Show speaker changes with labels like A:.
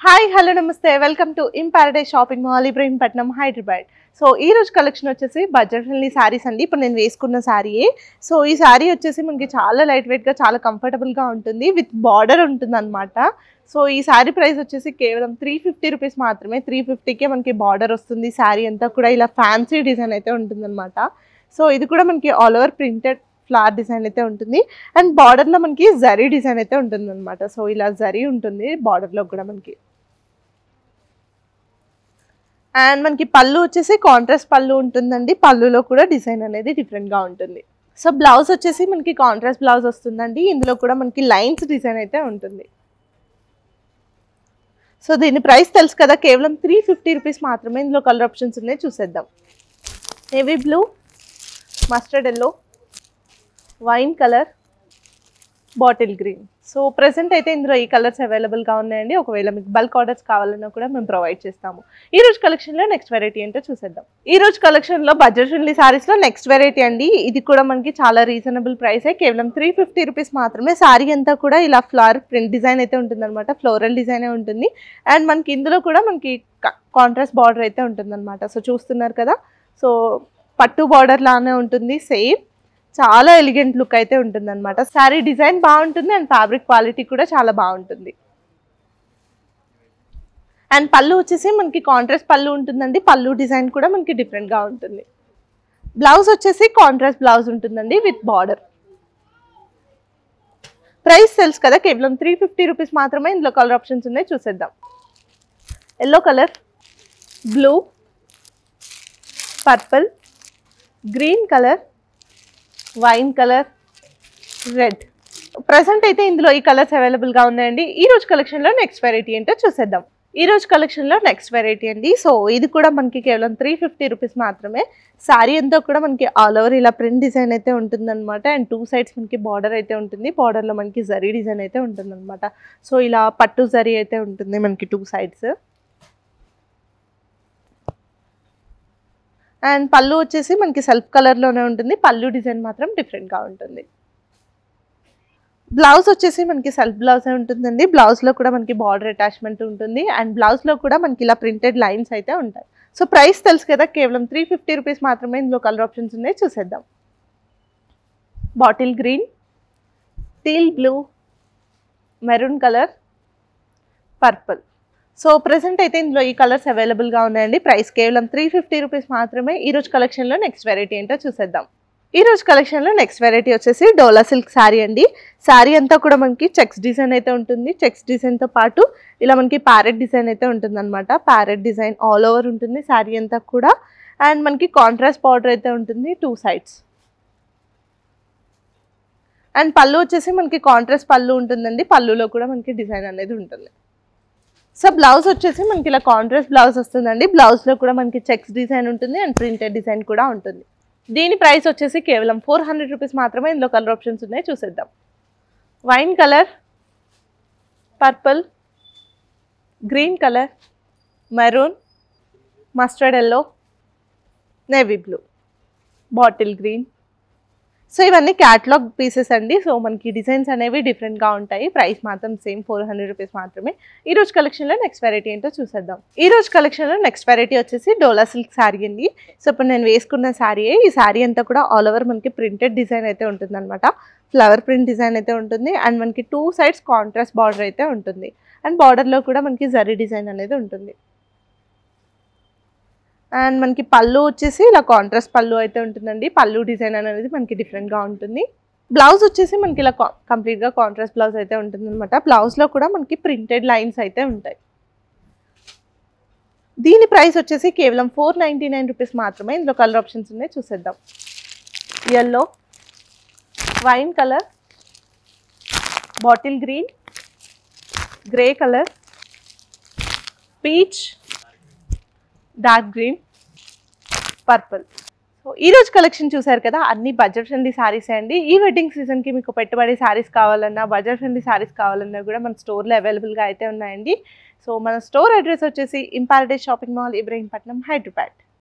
A: Hi hello నమస్తే welcome to in paradise shopping mall Ibrahimpatnam Hyderabad. So ఈ రోజు కలెక్షన్ వచ్చేసి బడ్జెట్ ఫ్రెండ్లీ శారీస్ అండి. ఇప్పుడు నేను వేసుకున్న శారీయే. సో ఈ శారీ వచ్చేసి మనకి చాలా లైట్ వెయిట్గా చాలా కంఫర్టబుల్గా ఉంటుంది, విత్ బార్డర్ ఉంటుంది అనమాట. సో ఈ శారీ ప్రైస్ వచ్చేసి కేవలం 350 రూపీస్ మాత్రమే. 350కే మనకి బార్డర్ వస్తుంది. శారీ అంతా కూడా ఇలా ఫ్యాన్సీ డిజైన్ అయితే ఉంటుందన్నమాట. సో ఇది కూడా మనకి all over printed flower design అయితే ఉంటుంది అండ్ బార్డర్లో మనకి జరీ డిజైన్ అయితే ఉంటుంది అనమాట. సో ఇలా జరీ ఉంటుంది బార్డర్లో కూడా మనకి. అండ్ మనకి పళ్ళు వచ్చేసి కాంట్రాస్ట్ పళ్ళు ఉంటుందండి. పళ్ళులో కూడా డిజైన్ అనేది డిఫరెంట్గా ఉంటుంది. సో బ్లౌజ్ వచ్చేసి మనకి కాంట్రాస్ట్ బ్లౌజ్ వస్తుందండి. ఇందులో కూడా మనకి లైన్స్ డిజైన్ అయితే ఉంటుంది. సో దీని ప్రైస్ తెలుసు కదా, కేవలం 350 రూపీస్ మాత్రమే. ఇందులో కలర్ ఆప్షన్స్ ఉన్నాయి, చూసేద్దాం. Navy blue, mustard yellow, wine colour, bottle green. So present అయితే ఇందులో ఈ కలర్స్ అవైలబుల్గా ఉన్నాయండి. ఒకవేళ మీకు బల్క్ ఆర్డర్స్ కావాలన్నా కూడా మేము ప్రొవైడ్ చేస్తాము. ఈ రోజు కలెక్షన్లో నెక్స్ట్ వెరైటీ ఏంటో చూసేద్దాం. ఈ రోజు కలెక్షన్లో బడ్జెట్ ఫ్రెండ్లీ సారీస్లో నెక్స్ట్ వెరైటీ అండి. ఇది కూడా మనకి చాలా రీజనబుల్ ప్రైసే, కేవలం 350 రూపీస్ మాత్రమే. సారీ అంతా కూడా ఇలా ఫ్లవర్ ప్రింట్ డిజైన్ అయితే ఉంటుందన్నమాట. ఫ్లోరల్ డిజైనే ఉంటుంది అండ్ మనకి ఇందులో కూడా మనకి కాంట్రాస్ట్ బార్డర్ అయితే ఉంటుందన్నమాట. సో చూస్తున్నారు కదా, సో పట్టు బార్డర్ లానే ఉంటుంది సేమ్. చాలా ఎలిగెంట్ లుక్ అయితే ఉంటుంది అనమాట. శారీ డిజైన్ బాగుంటుంది అండ్ ఫ్యాబ్రిక్ క్వాలిటీ కూడా చాలా బాగుంటుంది. అండ్ పళ్ళు వచ్చేసి మనకి కాంట్రాస్ట్ పళ్ళు ఉంటుందండి. పళ్ళు డిజైన్ కూడా మనకి డిఫరెంట్గా ఉంటుంది. బ్లౌజ్ వచ్చేసి కాంట్రాస్ట్ బ్లౌజ్ ఉంటుందండి విత్ బార్డర్. ప్రైస్ తెలుసు కదా, కేవలం 350 రూపీస్ మాత్రమే. ఇందులో కలర్ ఆప్షన్స్ ఉన్నాయి, చూసేద్దాం. Yellow colour, blue, purple, green colour, wine colour, red. Present అయితే ఇందులో ఈ కలర్స్ అవైలబుల్గా ఉన్నాయండి. ఈ రోజు కలెక్షన్లో నెక్స్ట్ వెరైటీ ఏంటో చూసేద్దాం. ఈ రోజు కలెక్షన్లో నెక్స్ట్ వెరైటీ అండి. సో ఇది కూడా మనకి కేవలం 350 రూపీస్ మాత్రమే. శారీ అంతా కూడా మనకి ఆల్ ఓవర్ ఇలా ప్రింట్ డిజైన్ అయితే ఉంటుందన్నమాట. అండ్ టూ సైడ్స్ మనకి బార్డర్ అయితే ఉంటుంది. బార్డర్లో మనకి జరీ డిజైన్ అయితే ఉంటుందన్నమాట. సో ఇలా పట్టు జరీ అయితే ఉంటుంది మనకి టూ సైడ్స్. అండ్ పళ్ళు వచ్చేసి మనకి సెల్ఫ్ కలర్లోనే ఉంటుంది. పళ్ళు డిజైన్ మాత్రం డిఫరెంట్గా ఉంటుంది. బ్లౌజ్ వచ్చేసి మనకి సెల్ఫ్ బ్లౌజే ఉంటుందండి. బ్లౌజ్లో కూడా మనకి బార్డర్ అటాచ్మెంట్ ఉంటుంది అండ్ బ్లౌజ్లో కూడా మనకి ఇలా ప్రింటెడ్ లైన్స్ అయితే ఉంటాయి. సో ప్రైస్ తెలుసు కదా, కేవలం 350 రూపీస్ మాత్రమే. ఇందులో కలర్ ఆప్షన్స్ ఉన్నాయి, చూసేద్దాం. Bottle green, teal blue, maroon colour, purple. So present అయితే ఇందులో ఈ కలర్స్ అవైలబుల్గా ఉన్నాయండి. ప్రైస్ కేవలం 350 రూపీస్ మాత్రమే. ఈ రోజు కలెక్షన్లో నెక్స్ట్ వెరైటీ ఏంటో చూసేద్దాం. ఈ రోజు కలెక్షన్లో నెక్స్ట్ వెరైటీ వచ్చేసి డోలా సిల్క్ శారీ అండి. శారీ అంతా కూడా మనకి చెక్స్ డిజైన్ అయితే ఉంటుంది. చెక్స్ డిజైన్తో పాటు ఇలా మనకి ప్యారెట్ డిజైన్ అయితే ఉంటుంది అనమాట. ప్యారెట్ డిజైన్ ఆల్ ఓవర్ ఉంటుంది శారీ అంతా కూడా. అండ్ మనకి కాంట్రాస్ట్ బార్డర్ అయితే ఉంటుంది టూ సైడ్స్. అండ్ పళ్ళు వచ్చేసి మనకి కాంట్రాస్ట్ పళ్ళు ఉంటుందండి. పళ్ళులో కూడా మనకి డిజైన్ అనేది ఉంటుంది. సో బ్లౌజ్ వచ్చేసి మనకి ఇలా కాంట్రాస్ట్ బ్లౌజ్ వస్తుందండి. బ్లౌజ్లో కూడా మనకి చెక్స్ డిజైన్ ఉంటుంది అండ్ ప్రింటెడ్ డిజైన్ కూడా ఉంటుంది. దీని ప్రైస్ వచ్చేసి కేవలం 400 రూపీస్ మాత్రమే. ఇందులో కలర్ ఆప్షన్స్ ఉన్నాయి, చూసేద్దాం. Wine colour, purple, green colour, maroon, mustard yellow, navy blue, bottle green. So ఇవన్నీ క్యాటలాగ్ పీసెస్ అండి. సో మనకి డిజైన్స్ అనేవి డిఫరెంట్గా ఉంటాయి. ప్రైస్ మాత్రం సేమ్ 400 రూపీస్ మాత్రమే. ఈ రోజు కలెక్షన్లో నెక్స్ట్ వెరైటీ ఏంటో చూసేద్దాం. ఈ రోజు కలెక్షన్లో నెక్స్ట్ వెరైటీ వచ్చేసి డోలా సిల్క్ శారీ అండి. సో ఇప్పుడు నేను వేసుకున్న శారీయే. ఈ శారీ అంతా కూడా ఆల్ ఓవర్ మనకి ప్రింటెడ్ డిజైన్ అయితే ఉంటుంది అనమాట. ఫ్లవర్ ప్రింట్ డిజైన్ అయితే ఉంటుంది అండ్ మనకి టూ సైడ్స్ కాంట్రాస్ట్ బార్డర్ అయితే ఉంటుంది అండ్ బార్డర్లో కూడా మనకి జరీ డిజైన్ అనేది ఉంటుంది. అండ్ మనకి పళ్ళు వచ్చేసి ఇలా కాంట్రాస్ట్ పళ్ళు అయితే ఉంటుందండి. పళ్ళు డిజైన్ అనేది మనకి డిఫరెంట్గా ఉంటుంది. బ్లౌజ్ వచ్చేసి మనకి ఇలా కంప్లీట్గా కాంట్రాస్ట్ బ్లౌజ్ అయితే ఉంటుంది అనమాట. బ్లౌజ్లో కూడా మనకి ప్రింటెడ్ లైన్స్ అయితే ఉంటాయి. దీని ప్రైస్ వచ్చేసి కేవలం 499 రూపీస్ మాత్రమే. ఇందులో కలర్ ఆప్షన్స్ ఉన్నాయి, చూసేద్దాం. Yellow, wine colour, bottle green, grey colour, peach, dark green, purple. So ఈ రోజు కలెక్షన్ చూసారు కదా, అన్ని బడ్జెట్ ఫ్రెండ్లీ శారీస్ అండి. ఈ వెడ్డింగ్ సీజన్కి మీకు పెట్టుబడి శారీస్ కావాలన్నా, బడ్జెట్ ఫ్రెండ్లీ శారీస్ కావాలన్నా కూడా మన స్టోర్లో అవైలబుల్గా అయితే ఉన్నాయండి. సో మన స్టోర్ అడ్రస్ వచ్చేసి in paradise shopping mall Ibrahimpatnam Hyderabad.